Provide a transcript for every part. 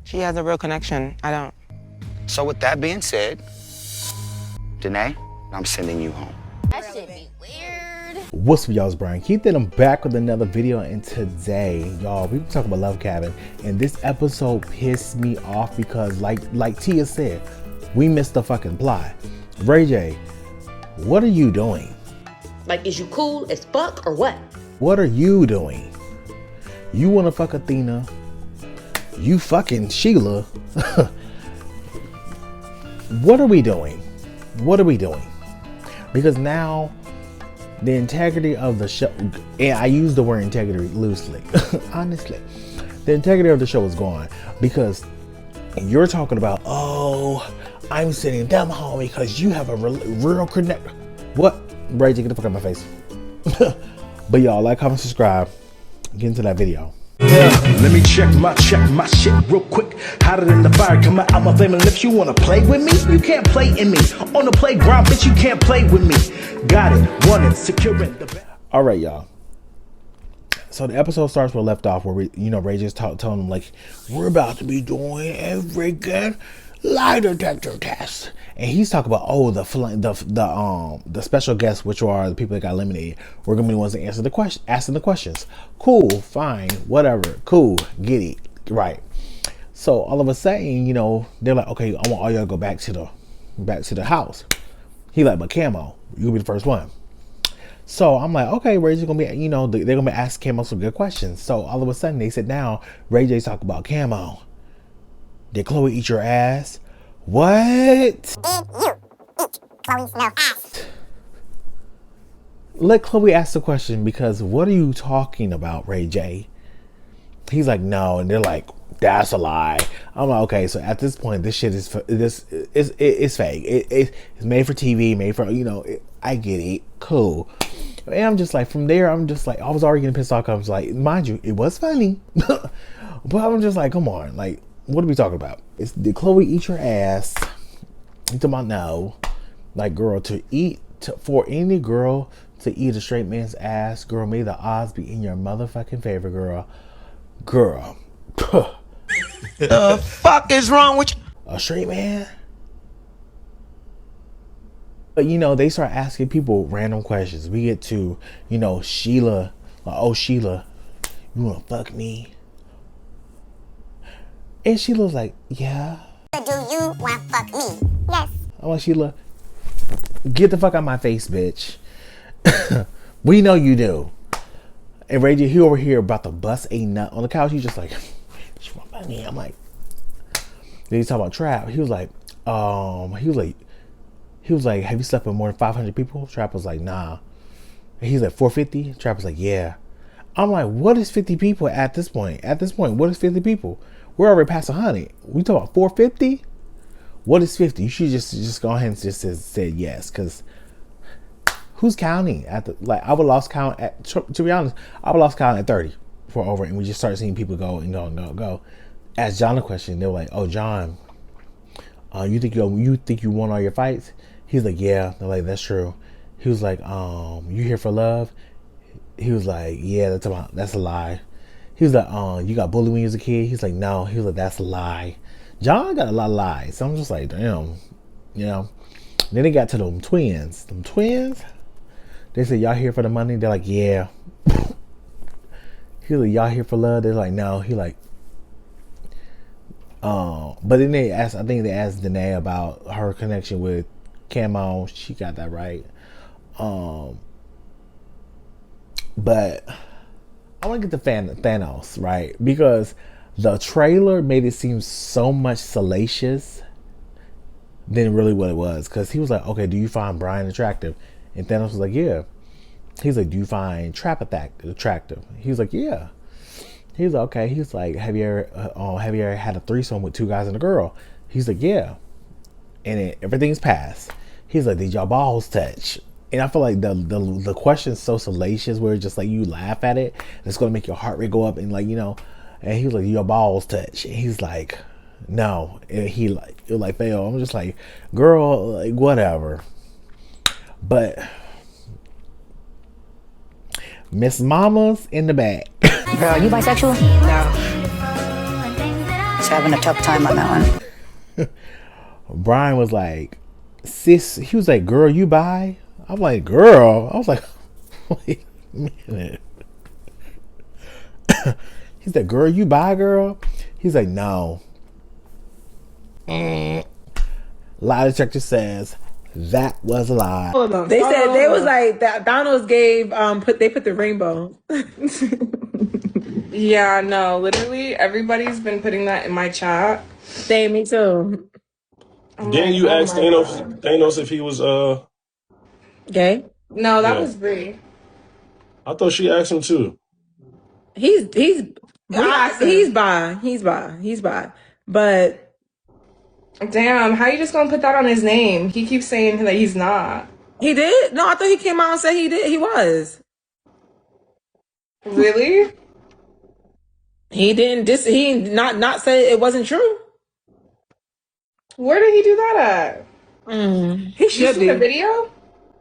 She has a real connection. I don't. So with that being said, Danae, I'm sending you home. That should be weird. What's up, y'all? It's Brian Keith, and I'm back with another video. And today, y'all, we talking about Love Cabin, and this episode pissed me off because, like Tia said, we missed the fucking plot. Ray J, what are you doing? Like, is you cool as fuck or what? What are you doing? You want to fuck Athena? You fucking Sheila? What are we doing? What are we doing? Because now the integrity of the show, and I use the word integrity loosely, honestly, the integrity of the show is gone because you're talking about, oh, I'm sending them home because you have a real connect. What? Ray J, get the fuck out of my face. But y'all, like, comment, subscribe, get into that video. Yeah, let me check my shit real quick. Hotter than the fire coming out my flame. And if you wanna play with me, you can't play in me. On the playground, bitch, you can't play with me. Got it, want it, securing the. All right, y'all. So the episode starts where we left off, where Ray just telling them, like, we're about to be doing a freaking lie detector test, and he's talking about, oh, the special guests, which are the people that got eliminated. We're gonna be the ones that answer asking the questions. Cool, fine, whatever, cool, get it right. So all of a sudden, they're like, okay, I want all y'all to go back to the house. He like, but Camo, you'll be the first one. So I'm like, okay, Ray J's gonna be, they're gonna be asking Camo some good questions. So all of a sudden they sit down. Ray J's talking about, Camo, did Chloe eat your ass? What? Did you eat Chloe's no ass? Let Chloe ask the question, because what are you talking about, Ray J? He's like, no, and they're like, that's a lie. I'm like, okay, so at this point, this shit is it's fake. It's made for TV, made for I get it, cool. And I'm just like, from there, I'm just like, I was already getting pissed off. I was like, mind you, it was funny, but I'm just like, come on, like, what are we talking about? Did Chloe eat your ass? You talking about no? Like, girl, for any girl to eat a straight man's ass, girl, may the odds be in your motherfucking favor, girl. Girl. The fuck is wrong with you? A straight man? But they start asking people random questions. We get to, Sheila, like, oh, Sheila, you wanna fuck me? And Sheila's like, yeah. Do you want to fuck me? Yes. I'm like, Sheila, get the fuck out of my face, bitch. We know you do. And Ray J, he over here about to bust a nut on the couch. He's just like, she want to fuck me. I'm like, then he's talking about Trap. He was like, have you slept with more than 500 people? Trap was like, nah. And he's like, 450? Trap was like, yeah. I'm like, what is 50 people at this point? At this point, what is 50 people? We're already past 100. We talking about 450? What is 50? You should just go ahead and just say yes, because who's counting at the, like, I would lost count at, to be honest, I would lost count at 30 for over, and we just started seeing people go and go and go and go. Asked John a question. They were like, oh, John, you think you won all your fights? He's like, yeah. They're like, that's true. He was like, you here for love? He was like, yeah, that's a lie. He was like, you got bullied when you was a kid? He's like, no. He was like, that's a lie. John got a lot of lies. So I'm just like, damn, Then they got to them twins. Them twins? They said, y'all here for the money? They're like, yeah. He was like, y'all here for love? They're like, no. He like, but then I think they asked Danae about her connection with Camo. She got that right. But I want to get to Thanos, right? Because the trailer made it seem so much salacious than really what it was. Because he was like, okay, do you find Brian attractive? And Thanos was like, yeah. He's like, do you find Trap attractive? He was like, yeah. He's like, okay. He's like, have you ever had a threesome with two guys and a girl? He's like, yeah. And everything's passed. He's like, did y'all balls touch? And I feel like the question's so salacious where it's just like you laugh at it. It's gonna make your heart rate go up, and like, and he was like, your balls touch? And he's like, no. And it like fail. I'm just like, girl, like, whatever. But Miss Mama's in the back. Girl, you bisexual? No. He's having a tough time on that one. Brian was like, sis, he was like, girl, you bi? I'm like, girl. I was like, wait a minute. He's like, girl, you bi, girl? He's like, no. Lie detector says that was a lie. They said they was like that. Thanos gave they put the rainbow. Yeah, no, literally everybody's been putting that in my chat. Same, me too. Didn't you ask Thanos if he was gay? No, that was Bree. I thought she asked him too. He's bi. But damn, how you just gonna put that on his name? He keeps saying that he's not. He did? No, I thought he came out and said he did. He was. Really? He didn't. He not say it wasn't true. Where did he do that at? He should be. The video?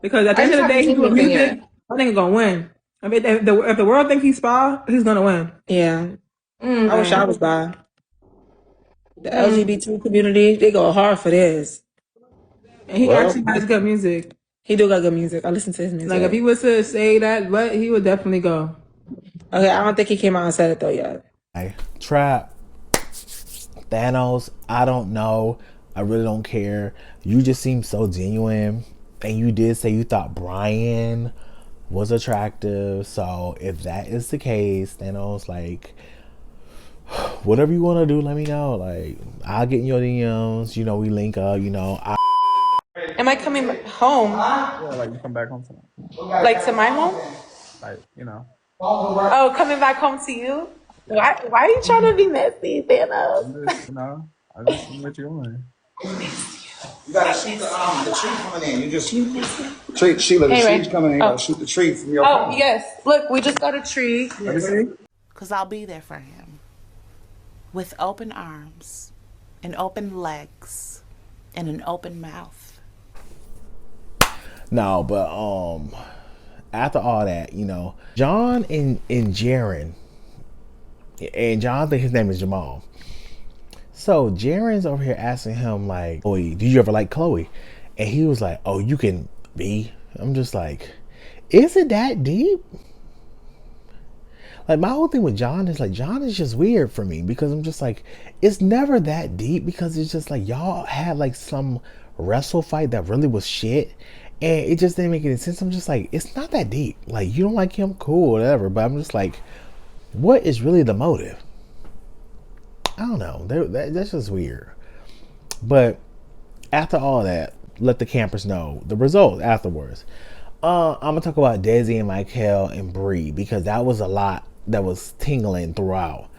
Because at the end of the day, he's doing music. I think he's gonna win. I mean, if the world thinks he's bi, he's gonna win. Yeah. I wish I was bi. The LGBT community, they go hard for this. And he actually has good music. He do got good music. I listen to his music. Like if he was to say that, but he would definitely go. Okay, I don't think he came out and said it though yet. Trap. Thanos, I don't know. I really don't care. You just seem so genuine. And you did say you thought Brian was attractive. So if that is the case, Thanos, like, whatever you want to do, let me know. Like, I'll get in your DMs. You know, we link up. You know, Am I coming home? Yeah, like you come back home tonight. Like to my home? Like, you know. Oh, coming back home to you? Why are you trying to be messy, Thanos? I just let you on. You gotta shoot the tree coming in. You just Sheila, the tree's coming in. You gotta shoot the tree from your phone. Oh, yes. Look, we just got a tree. Because I'll be there for him. With open arms and open legs and an open mouth. No, but after all that, you know, John and Jaren, and John, I think his name is Jamal. So Jaren's over here asking him like, "Oh, did you ever like Chloe?" And he was like, "Oh, you can be." I'm just like, is it that deep? Like, my whole thing with John is like, John is just weird for me because I'm just like, it's never that deep because it's just like y'all had like some wrestle fight that really was shit. And it just didn't make any sense. I'm just like, it's not that deep. Like, you don't like him, cool, whatever. But I'm just like, what is really the motive? I don't know. That's just weird. But after all that, let the campers know the results afterwards. I'm going to talk about Desi and Michael and Bree because that was a lot that was tingling throughout.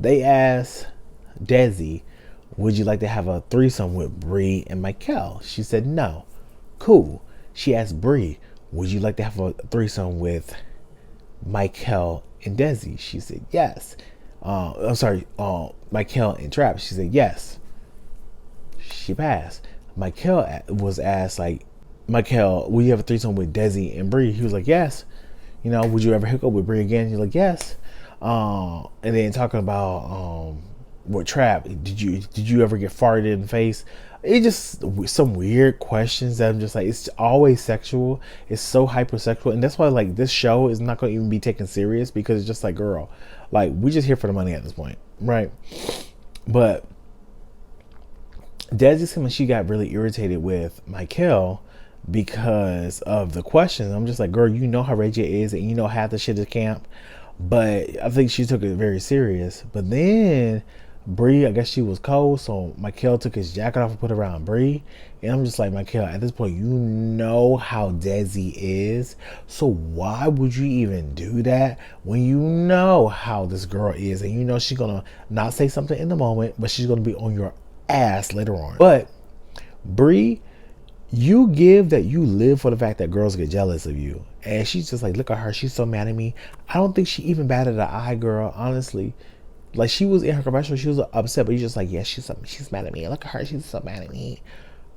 They asked Desi, would you like to have a threesome with Bree and Michael? She said no. Cool. She asked Bree, would you like to have a threesome with Michael and Desi? She said yes. Michael and Trap. She said yes. She passed. Michael was asked like, Michael, will you have a threesome with Desi and Bree? He was like yes. You know, would you ever hook up with Bree again? He's like yes. And then talking about with Trap, did you ever get farted in the face? It just some weird questions that I'm just like, it's always sexual. It's so hypersexual, and that's why like this show is not going to even be taken serious because it's just like, girl, like we just here for the money at this point, right? But Desi said when she got really irritated with Michael because of the questions, I'm just like, girl, you know how Reggie is, and you know half the shit is camp. But I think she took it very serious. But then Bree, I guess she was cold, so Michael took his jacket off and put it around Bree. And I'm just like, Michael, at this point, you know how Desi is. So why would you even do that when you know how this girl is? And you know she's going to not say something in the moment, but she's going to be on your ass later on. But Bree, you give that you live for the fact that girls get jealous of you. And she's just like, look at her. She's so mad at me. I don't think she even batted an eye, girl, honestly. Like, she was in her confessional, she was upset, but you're just like, yeah, she's mad at me. Look at her, she's so mad at me.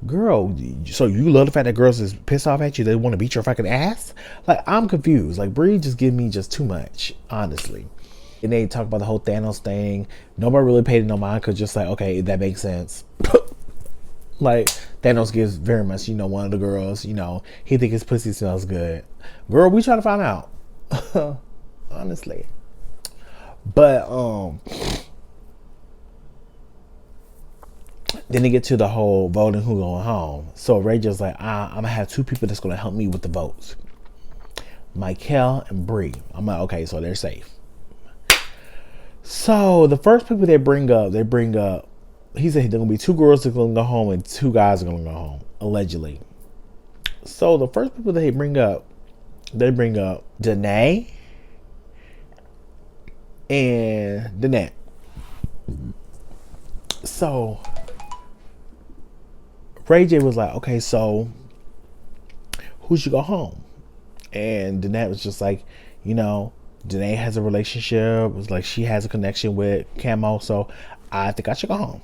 Girl, so you love the fact that girls is pissed off at you, they want to beat your fucking ass? Like, I'm confused. Like, Bree just give me just too much, honestly. they talk about the whole Thanos thing. Nobody really paid it no mind because just like, okay, that makes sense. Like, Thanos gives very much, one of the girls, he think his pussy smells good. Girl, we trying to find out. Honestly. But, then they get to the whole voting who going home. So Ray just like, I'm going to have two people that's going to help me with the votes. Michael and Bree. I'm like, okay, so they're safe. So the first people they bring up, he said there going to be two girls that are going to go home and two guys are going to go home, allegedly. So the first people they bring up Danae and Danette. So Ray J was like, okay, so who should go home? And Danette was just like, Danae has a relationship. It was like she has a connection with Camo, so I think I should go home.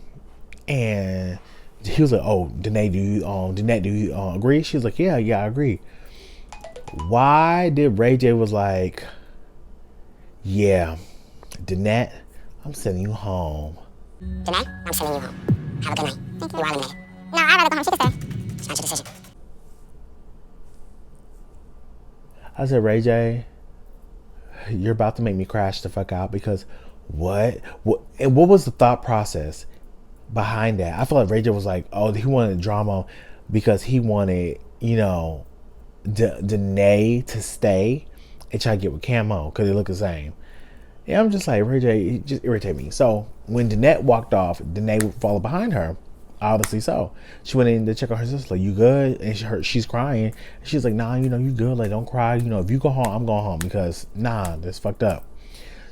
And he was like, oh, Danae, do you agree? She was like, yeah, I agree. Why did Ray J was like, yeah, Danette, I'm sending you home. Danae, I'm sending you home. Have a good night. Thank you. You are eliminated. No, I'd rather go home. She can stay. It's not your decision. I said, Ray J, you're about to make me crash the fuck out because what was the thought process behind that? I feel like Ray J was like, oh, he wanted drama because he wanted, Danae to stay and try to get with Camo because they look the same. Yeah, I'm just like, Ray J, it just irritated me. So when Danette walked off, Danae would follow behind her. Obviously so. She went in to check on her sister, like, you good? And she's crying. She's like, nah, you good. Like, don't cry. If you go home, I'm going home because, nah, that's fucked up.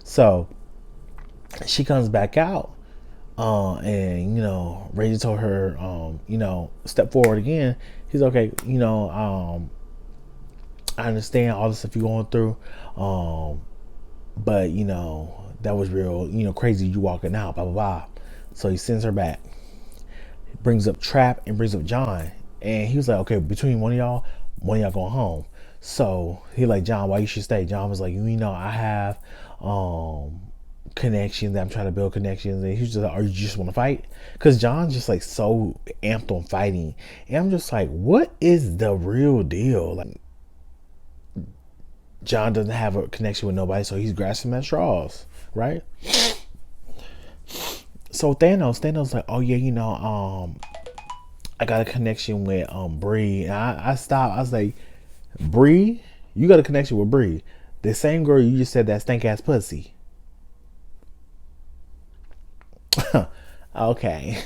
So she comes back out. And, Ray J told her, step forward again. He's okay, I understand all the stuff you're going through. But, that was real, crazy you walking out, blah, blah, blah. So he sends her back. Brings up Trap and brings up John. And he was like, okay, between one of y'all going home. So he like, John, why you should stay? John was like, I have connections. I'm trying to build connections. And he was just like, you just want to fight? Because John's just like so amped on fighting. And I'm just like, what is the real deal? Like, John doesn't have a connection with nobody, so he's grasping at straws, right? So Thanos like, oh yeah, I got a connection with Bree. And I stopped. I was like, Bree, you got a connection with Bree, the same girl you just said that stank ass pussy. Okay.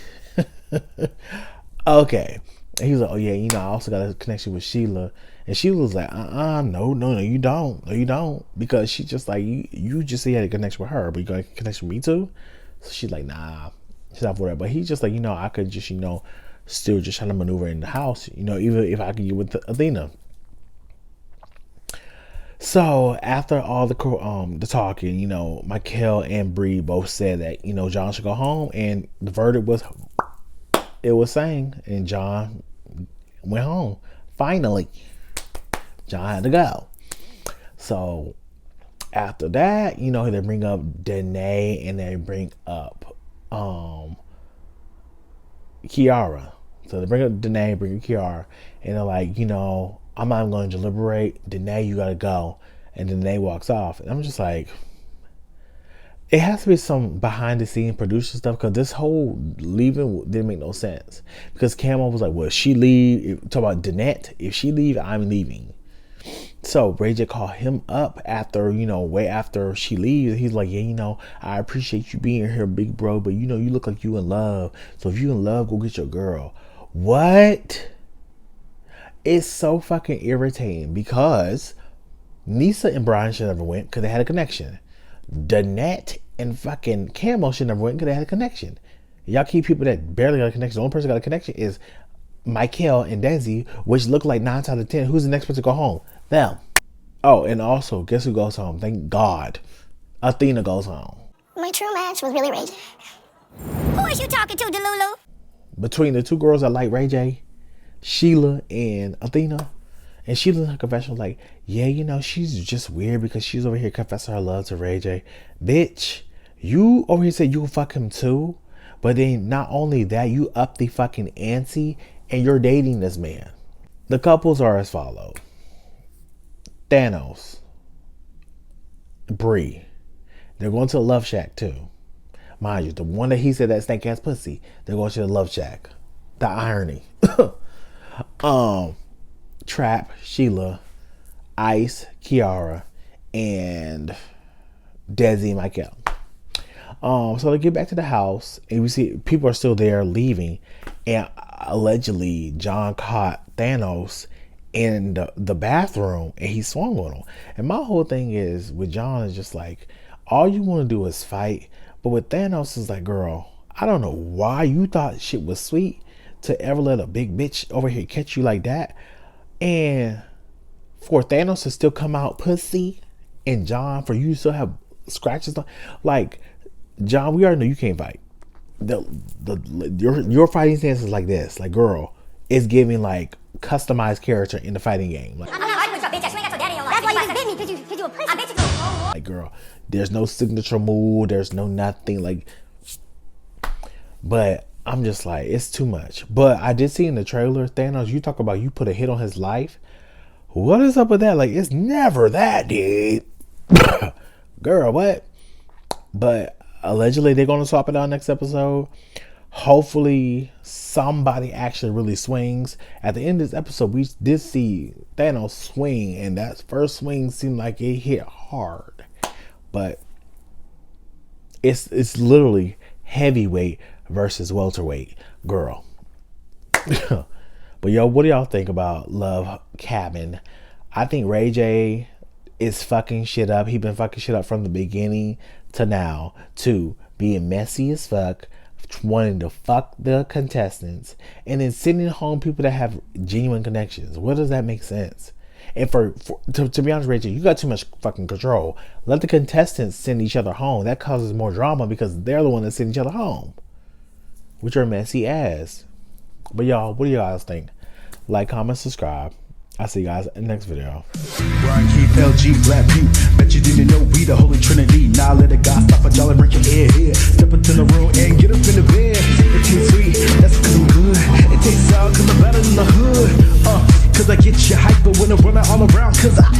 Okay. And he was like, oh yeah, I also got a connection with Sheila. And Sheila was like, no, you don't. No, you don't. Because she just like, you just say you had a connection with her, but you got a connection with me too? So she's like, nah, she's not for that. But he's just like, I could just, still just trying to maneuver in the house, even if I could get with Athena. So after all the talking, Michael and Bree both said that, John should go home, and the verdict was, it was saying, and John went home. Finally, John had to go. So after that, they bring up Danae and they bring up Kiara. So they bring up Danae, bring up Kiara, and they're like, I'm not going to deliberate. Danae, you gotta go. And Danae walks off. And I'm just like, it has to be some behind the scenes producer stuff, because this whole leaving didn't make no sense. Because Camo was like, well, if she leave, talk about Danette, if she leave, I'm leaving. So Ray J called him up after, way after she leaves. He's like, yeah, I appreciate you being here, big bro, but you look like you in love. So if you in love, go get your girl. What? It's so fucking irritating, because Nisa and Brian should never went because they had a connection. Danette and fucking Camo should never went because they had a connection. Y'all keep people that barely got a connection. The only person that got a connection is Michael and Desi, which look like 9 out of 10. Who's the next person to go home? Them. Oh, and also, guess who goes home? Thank God. Athena goes home. My true match was really Ray J. Who is you talking to, Delulu? Between the two girls that like Ray J, Sheila and Athena, And she in her confession like, yeah, you know, she's just weird because she's over here confessing her love to Ray J. Bitch, you over here said you'll fuck him too. But then not only that, you up the fucking ante and you're dating this man. The couples are as follows. Thanos. Bree. They're going to the Love Shack too. Mind you, the one that he said that stank ass pussy, they're going to the Love Shack. The irony. Trap, Sheila, Ice, Kiara, and Desi Michael. So they get back to the house and we see people are still there leaving, and allegedly John caught Thanos in the bathroom and he swung on him. And my whole thing is with John is just like, all you want to do is fight. But with Thanos is like, girl, I don't know why you thought shit was sweet to ever let a big bitch over here catch you like that. And for Thanos to still come out pussy, and John, for you to still have scratches on, like, John, we already know you can't fight. Your fighting stance is like this. Like, girl, it's giving like customized character in the fighting game. Like, like, girl, there's no signature move. There's no nothing. Like, but I'm just like, it's too much. But I did see in the trailer, Thanos, you talk about you put a hit on his life. What is up with that? Like, it's never that, dude. Girl, what? But allegedly they're going to swap it out next episode. Hopefully somebody actually really swings. At the end of this episode, we did see Thanos swing, and that first swing seemed like it hit hard. But it's literally heavyweight versus welterweight, girl. But yo, what do y'all think about Love Cabin? I think Ray J is fucking shit up. He been fucking shit up from the beginning to now, to being messy as fuck, wanting to fuck the contestants, and then sending home people that have genuine connections. What does that make sense? And to be honest, Ray J, you got too much fucking control. Let the contestants send each other home. That causes more drama because they're the one that send each other home, which are messy ass. But y'all, what do you guys think? Like, comment, subscribe. I'll see you guys in the next video. Brian Keith, LG, Black View. Bet you didn't know we the Holy Trinity. Now let a God stop a jolly, break your head here. Step into the room and get up in the bed. It tastes sweet, that's cause I'm good. It tastes sour cause I'm better than the hood. Cause I get you hyper when I'm running all around. Cause I